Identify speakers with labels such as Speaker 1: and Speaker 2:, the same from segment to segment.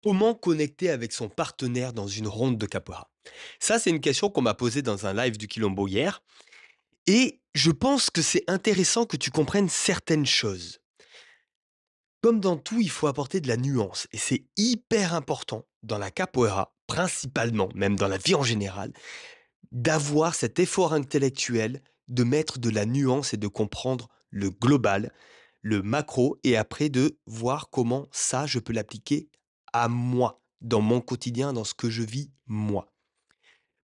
Speaker 1: Comment connecter avec son partenaire dans une ronde de capoeira? Ça, c'est une question qu'on m'a posée dans un live du Quilombo hier et je pense que c'est intéressant que tu comprennes certaines choses. Comme dans tout, il faut apporter de la nuance et c'est hyper important dans la capoeira, principalement, même dans la vie en général, d'avoir cet effort intellectuel de mettre de la nuance et de comprendre le global, le macro et après de voir comment ça, je peux l'appliquer à moi, dans mon quotidien, dans ce que je vis moi.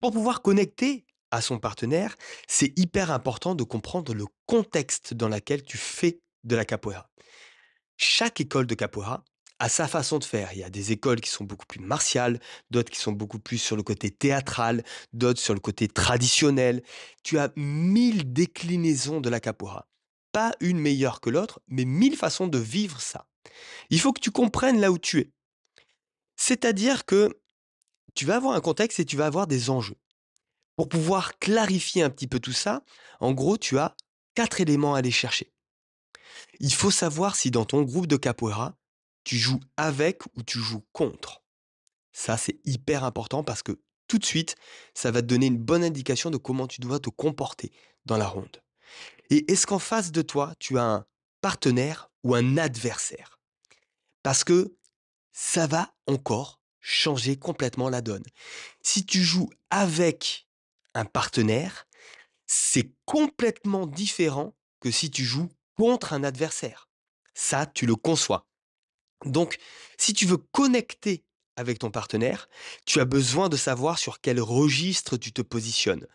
Speaker 1: Pour pouvoir connecter à son partenaire, c'est hyper important de comprendre le contexte dans lequel tu fais de la capoeira. Chaque école de capoeira a sa façon de faire. Il y a des écoles qui sont beaucoup plus martiales, d'autres qui sont beaucoup plus sur le côté théâtral, d'autres sur le côté traditionnel. Tu as 1000 déclinaisons de la capoeira. Pas une meilleure que l'autre, mais 1000 façons de vivre ça. Il faut que tu comprennes là où tu es. C'est-à-dire que tu vas avoir un contexte et tu vas avoir des enjeux. Pour pouvoir clarifier un petit peu tout ça, en gros, tu as 4 éléments à aller chercher. Il faut savoir si dans ton groupe de capoeira, tu joues avec ou tu joues contre. Ça, c'est hyper important parce que tout de suite, ça va te donner une bonne indication de comment tu dois te comporter dans la ronde. Et est-ce qu'en face de toi, tu as un partenaire ou un adversaire? Parce que ça va encore changer complètement la donne. Si tu joues avec un partenaire, c'est complètement différent que si tu joues contre un adversaire. Ça, tu le conçois. Donc, si tu veux connecter avec ton partenaire, tu as besoin de savoir sur quel registre tu te positionnes.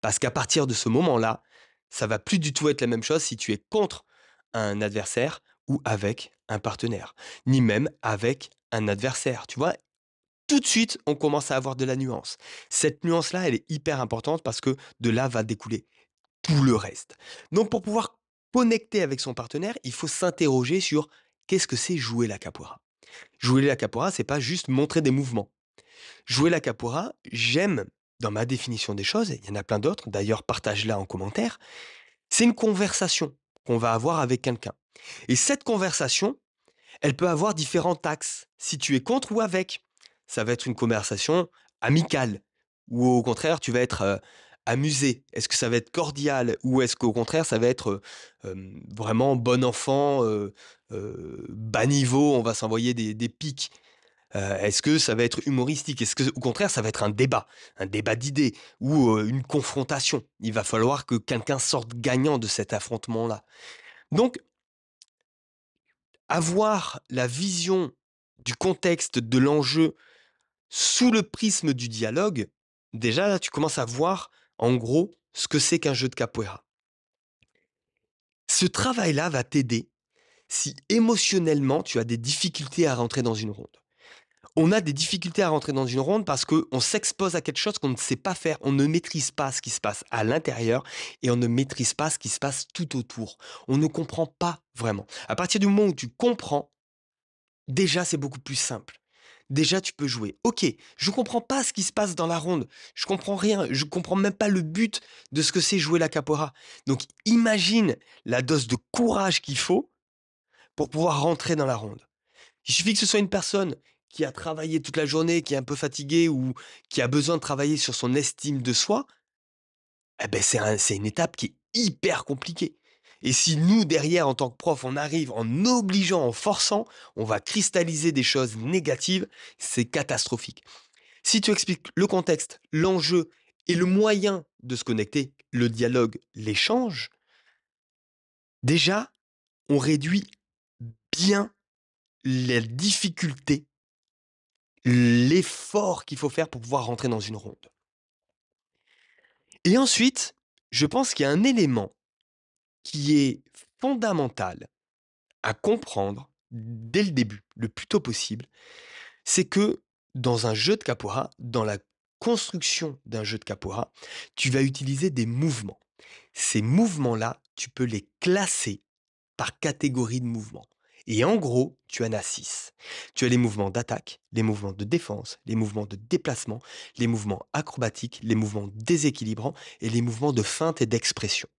Speaker 1: Parce qu'à partir de ce moment-là, ça va plus du tout être la même chose si tu es contre un adversaire ou avec un partenaire, ni même avec un adversaire. Tu vois, tout de suite, on commence à avoir de la nuance. Cette nuance-là, elle est hyper importante parce que de là va découler tout le reste. Donc, pour pouvoir connecter avec son partenaire, il faut s'interroger sur qu'est-ce que c'est jouer la capoeira. Jouer la capoeira, c'est pas juste montrer des mouvements. Jouer la capoeira, j'aime, dans ma définition des choses, et il y en a plein d'autres, d'ailleurs partage-la en commentaire, c'est une conversation qu'on va avoir avec quelqu'un. Et cette conversation, elle peut avoir différents axes, si tu es contre ou avec. Ça va être une conversation amicale, ou au contraire, tu vas être amusé. Est-ce que ça va être cordial, ou est-ce qu'au contraire, ça va être vraiment bon enfant, bas niveau, on va s'envoyer des pics. Est-ce que ça va être humoristique? Est-ce que, au contraire, ça va être un débat d'idées ou une confrontation? Il va falloir que quelqu'un sorte gagnant de cet affrontement-là. Donc, avoir la vision du contexte, de l'enjeu sous le prisme du dialogue, déjà là, tu commences à voir, en gros, ce que c'est qu'un jeu de capoeira. Ce travail-là va t'aider si émotionnellement tu as des difficultés à rentrer dans une ronde. On a des difficultés à rentrer dans une ronde parce qu'on s'expose à quelque chose qu'on ne sait pas faire. On ne maîtrise pas ce qui se passe à l'intérieur et on ne maîtrise pas ce qui se passe tout autour. On ne comprend pas vraiment. À partir du moment où tu comprends, déjà c'est beaucoup plus simple. Déjà tu peux jouer. Ok, je comprends pas ce qui se passe dans la ronde. Je comprends rien. Je comprends même pas le but de ce que c'est jouer la capoeira. Donc imagine la dose de courage qu'il faut pour pouvoir rentrer dans la ronde. Il suffit que ce soit une personne qui a travaillé toute la journée, qui est un peu fatiguée ou qui a besoin de travailler sur son estime de soi, eh ben c'est une étape qui est hyper compliquée. Et si nous, derrière, en tant que prof, on arrive en obligeant, en forçant, on va cristalliser des choses négatives, c'est catastrophique. Si tu expliques le contexte, l'enjeu et le moyen de se connecter, le dialogue, l'échange, déjà, on réduit bien les difficultés, l'effort qu'il faut faire pour pouvoir rentrer dans une ronde. Et ensuite, je pense qu'il y a un élément qui est fondamental à comprendre dès le début, le plus tôt possible, c'est que dans un jeu de capoeira, dans la construction d'un jeu de capoeira, tu vas utiliser des mouvements. Ces mouvements-là, tu peux les classer par catégorie de mouvements. Et en gros, tu en as 6. Tu as les mouvements d'attaque, les mouvements de défense, les mouvements de déplacement, les mouvements acrobatiques, les mouvements déséquilibrants et les mouvements de feinte et d'expression.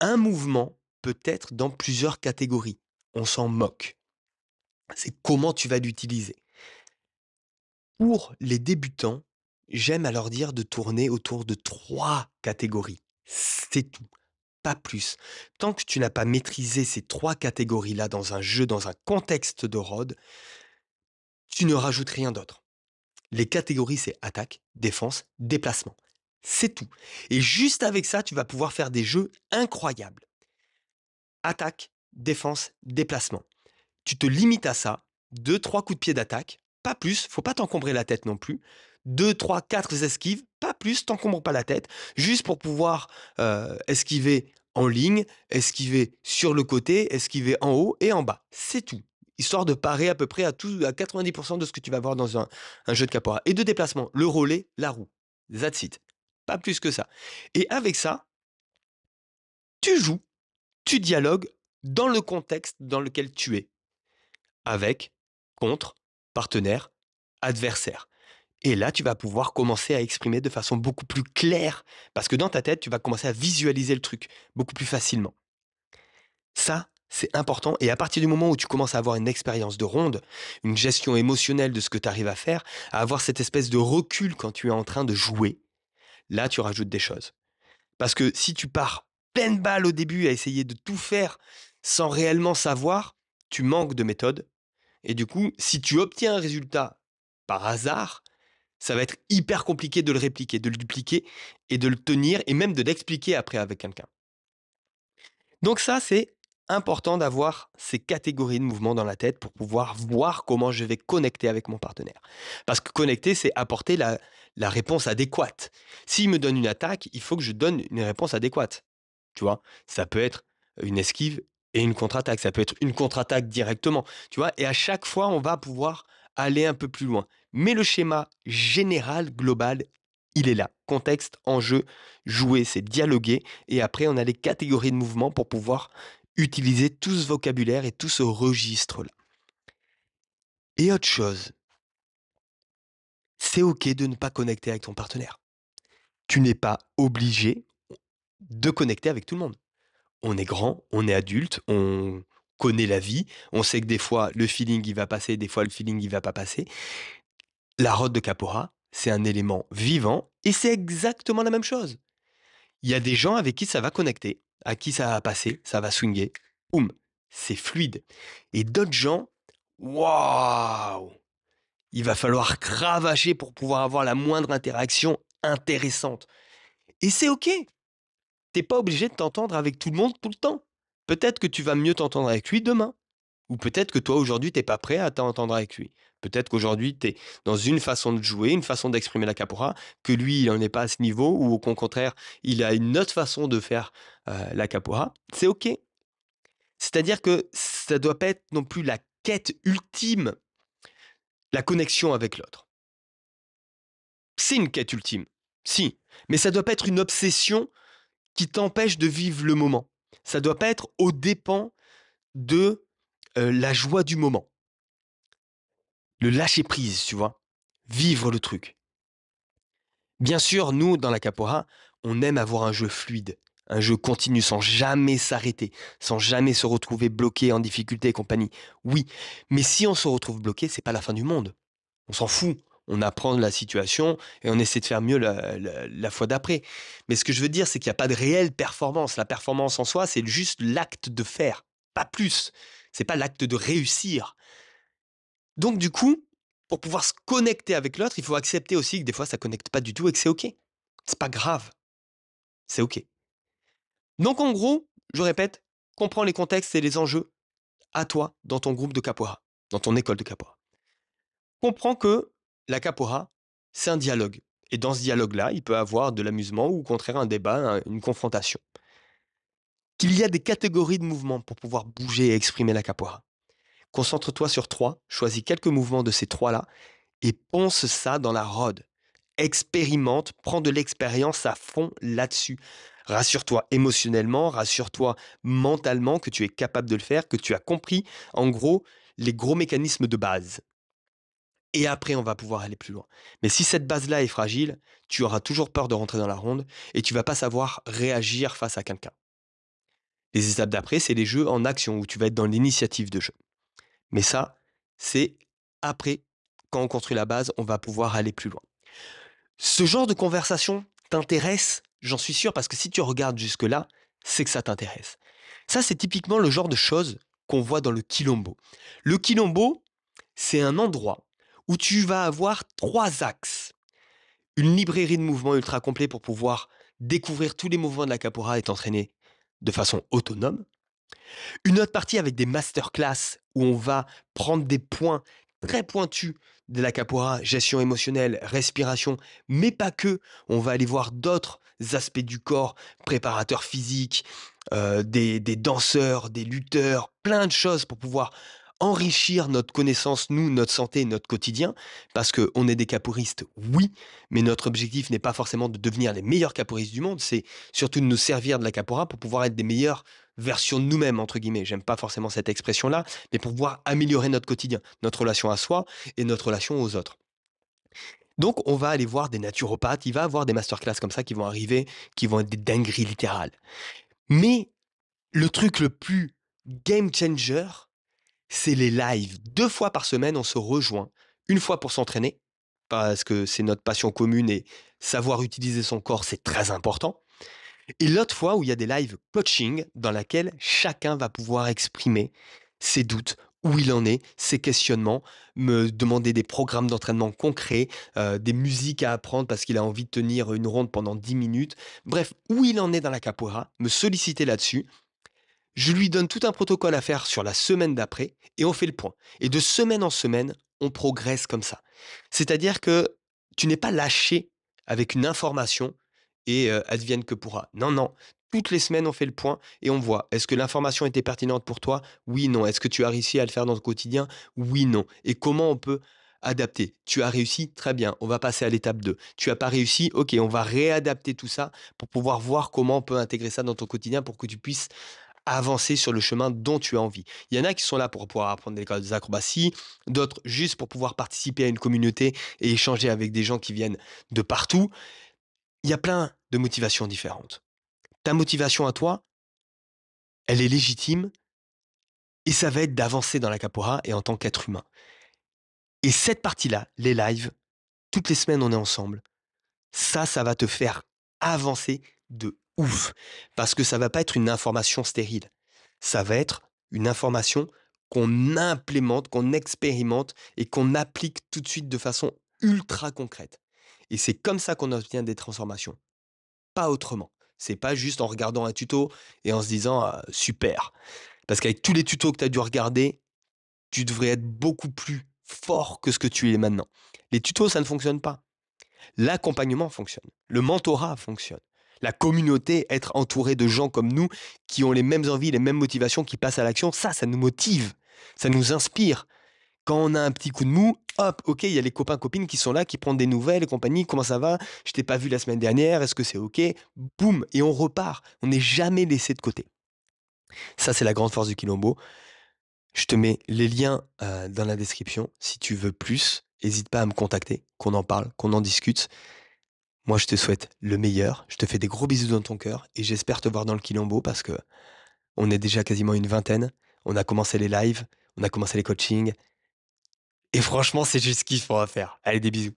Speaker 1: Un mouvement peut être dans plusieurs catégories. On s'en moque. C'est comment tu vas l'utiliser. Pour les débutants, j'aime à leur dire de tourner autour de 3 catégories. C'est tout, pas plus. Tant que tu n'as pas maîtrisé ces 3 catégories-là dans un jeu, dans un contexte de ROD, tu ne rajoutes rien d'autre. Les catégories, c'est attaque, défense, déplacement. C'est tout. Et juste avec ça, tu vas pouvoir faire des jeux incroyables. Attaque, défense, déplacement. Tu te limites à ça, deux, trois coups de pied d'attaque, pas plus, faut pas t'encombrer la tête non plus. Deux, trois, quatre esquives, pas plus, t'encombres pas la tête, juste pour pouvoir esquiver en ligne, esquiver sur le côté, esquiver en haut et en bas. C'est tout. Histoire de parer à peu près à 90% de ce que tu vas voir dans un jeu de capoeira. Et de déplacement, le relais, la roue. That's it. Pas plus que ça. Et avec ça, tu joues, tu dialogues dans le contexte dans lequel tu es avec, contre, partenaire, adversaire. Et là, tu vas pouvoir commencer à exprimer de façon beaucoup plus claire, parce que dans ta tête, tu vas commencer à visualiser le truc beaucoup plus facilement. Ça, c'est important. Et à partir du moment où tu commences à avoir une expérience de ronde, une gestion émotionnelle de ce que tu arrives à faire, à avoir cette espèce de recul quand tu es en train de jouer, là, tu rajoutes des choses. Parce que si tu pars pleine balle au début à essayer de tout faire sans réellement savoir, tu manques de méthode. Et du coup, si tu obtiens un résultat par hasard, ça va être hyper compliqué de le répliquer, de le dupliquer et de le tenir et même de l'expliquer après avec quelqu'un. Donc ça, c'est important d'avoir ces catégories de mouvements dans la tête pour pouvoir voir comment je vais connecter avec mon partenaire. Parce que connecter, c'est apporter la réponse adéquate. S'il me donne une attaque, il faut que je donne une réponse adéquate. Tu vois, ça peut être une esquive et une contre-attaque. Ça peut être une contre-attaque directement. Tu vois, et à chaque fois, on va pouvoir aller un peu plus loin. Mais le schéma général, global, il est là. Contexte, enjeu, jouer, c'est dialoguer. Et après, on a les catégories de mouvements pour pouvoir utiliser tout ce vocabulaire et tout ce registre-là. Et autre chose, c'est OK de ne pas connecter avec ton partenaire. Tu n'es pas obligé de connecter avec tout le monde. On est grand, on est adulte, on connaît la vie, on sait que des fois le feeling il va passer, des fois le feeling il va pas passer. La rote de Capora, c'est un élément vivant et c'est exactement la même chose. Il y a des gens avec qui ça va connecter, à qui ça va passer, ça va swinguer, boum, c'est fluide. Et d'autres gens, waouh, il va falloir cravacher pour pouvoir avoir la moindre interaction intéressante. Et c'est ok. T'es pas obligé de t'entendre avec tout le monde tout le temps. Peut-être que tu vas mieux t'entendre avec lui demain. Ou peut-être que toi, aujourd'hui, t'es pas prêt à t'entendre avec lui. Peut-être qu'aujourd'hui, tu es dans une façon de jouer, une façon d'exprimer la capoeira, que lui, il n'en est pas à ce niveau, ou au contraire, il a une autre façon de faire la capoeira. C'est OK. C'est-à-dire que ça doit pas être non plus la quête ultime, la connexion avec l'autre. C'est une quête ultime, si, mais ça doit pas être une obsession qui t'empêche de vivre le moment. Ça doit pas être aux dépens de la joie du moment. Le lâcher prise, tu vois. Vivre le truc. Bien sûr, nous, dans la capoeira, on aime avoir un jeu fluide, un jeu continu, sans jamais s'arrêter, sans jamais se retrouver bloqué en difficulté et compagnie. Oui, mais si on se retrouve bloqué, c'est pas la fin du monde. On s'en fout. On apprend de la situation et on essaie de faire mieux la fois d'après. Mais ce que je veux dire, c'est qu'il n'y a pas de réelle performance. La performance en soi, c'est juste l'acte de faire, pas plus. C'est pas l'acte de réussir. Donc du coup, pour pouvoir se connecter avec l'autre, il faut accepter aussi que des fois ça connecte pas du tout et que c'est OK. C'est pas grave, c'est OK. Donc en gros, je répète, comprends les contextes et les enjeux à toi dans ton groupe de capoeira, dans ton école de capoeira. Comprends que la capoeira, c'est un dialogue. Et dans ce dialogue-là, il peut avoir de l'amusement ou au contraire un débat, une confrontation. Qu'il y a des catégories de mouvements pour pouvoir bouger et exprimer la capoeira. Concentre-toi sur 3, choisis quelques mouvements de ces 3-là et ponce ça dans la rod. Expérimente, prends de l'expérience à fond là-dessus. Rassure-toi émotionnellement, rassure-toi mentalement que tu es capable de le faire, que tu as compris en gros les gros mécanismes de base. Et après, on va pouvoir aller plus loin. Mais si cette base-là est fragile, tu auras toujours peur de rentrer dans la ronde et tu vas pas savoir réagir face à quelqu'un. Les étapes d'après, c'est les jeux en action où tu vas être dans l'initiative de jeu. Mais ça, c'est après Quand on construit la base, on va pouvoir aller plus loin. Ce genre de conversation t'intéresse, j'en suis sûr, parce que si tu regardes jusque-là, c'est que ça t'intéresse. Ça, c'est typiquement le genre de choses qu'on voit dans le Quilombo. Le Quilombo, c'est un endroit où tu vas avoir 3 axes. Une librairie de mouvements ultra complet pour pouvoir découvrir tous les mouvements de la capoeira et t'entraîner de façon autonome. Une autre partie avec des masterclass où on va prendre des points très pointus de la capoeira, gestion émotionnelle, respiration, mais pas que. On va aller voir d'autres aspects du corps, préparateurs physiques, des danseurs, des lutteurs, plein de choses pour pouvoir enrichir notre connaissance, nous, notre santé, notre quotidien, parce qu'on est des capoeiristes, oui, mais notre objectif n'est pas forcément de devenir les meilleurs capoeiristes du monde, c'est surtout de nous servir de la capoeira pour pouvoir être des meilleurs version de nous-mêmes, entre guillemets. J'aime pas forcément cette expression-là, mais pour pouvoir améliorer notre quotidien, notre relation à soi et notre relation aux autres. Donc, on va aller voir des naturopathes, il va y avoir des masterclass comme ça qui vont arriver, qui vont être des dingueries littérales. Mais le truc le plus game changer, c'est les lives. 2 fois par semaine, on se rejoint. Une fois pour s'entraîner, parce que c'est notre passion commune et savoir utiliser son corps, c'est très important. Et l'autre fois où il y a des live coaching dans laquelle chacun va pouvoir exprimer ses doutes, où il en est, ses questionnements, me demander des programmes d'entraînement concrets, des musiques à apprendre parce qu'il a envie de tenir une ronde pendant 10 minutes. Bref, où il en est dans la capoeira, me solliciter là-dessus. Je lui donne tout un protocole à faire sur la semaine d'après et on fait le point. Et de semaine en semaine, on progresse comme ça. C'est-à-dire que tu n'es pas lâché avec une information et advienne que pourra. Non, non. Toutes les semaines, on fait le point et on voit. Est-ce que l'information était pertinente pour toi? Oui, non. Est-ce que tu as réussi à le faire dans ton quotidien? Oui, non. Et comment on peut adapter? Tu as réussi? Très bien. On va passer à l'étape 2. Tu as pas réussi? Ok, on va réadapter tout ça pour pouvoir voir comment on peut intégrer ça dans ton quotidien pour que tu puisses avancer sur le chemin dont tu as envie. Il y en a qui sont là pour pouvoir apprendre des acrobaties, d'autres juste pour pouvoir participer à une communauté et échanger avec des gens qui viennent de partout. Il y a plein de motivations différentes. Ta motivation à toi, elle est légitime et ça va être d'avancer dans la capoeira et en tant qu'être humain. Et cette partie-là, les lives, toutes les semaines on est ensemble, ça va te faire avancer de ouf. Parce que ça va pas être une information stérile. Ça va être une information qu'on implémente, qu'on expérimente et qu'on applique tout de suite de façon ultra concrète. Et c'est comme ça qu'on obtient des transformations. Pas autrement. C'est pas juste en regardant un tuto et en se disant super. Parce qu'avec tous les tutos que tu as dû regarder, tu devrais être beaucoup plus fort que ce que tu es maintenant. Les tutos, ça ne fonctionne pas. L'accompagnement fonctionne, le mentorat fonctionne. La communauté, être entouré de gens comme nous qui ont les mêmes envies, les mêmes motivations, qui passent à l'action, ça nous motive, ça nous inspire. Quand on a un petit coup de mou, hop, ok, il y a les copains, copines qui sont là, qui prennent des nouvelles et compagnie, comment ça va? Je t'ai pas vu la semaine dernière, est-ce que c'est ok? Boum, et on repart. On n'est jamais laissé de côté. Ça, c'est la grande force du Quilombo. Je te mets les liens dans la description. Si tu veux plus, n'hésite pas à me contacter, qu'on en parle, qu'on en discute. Moi, je te souhaite le meilleur. Je te fais des gros bisous dans ton cœur et j'espère te voir dans le Quilombo parce que on est déjà quasiment une vingtaine. On a commencé les lives, on a commencé les coachings et franchement, c'est juste kiffant à faire. Allez, des bisous.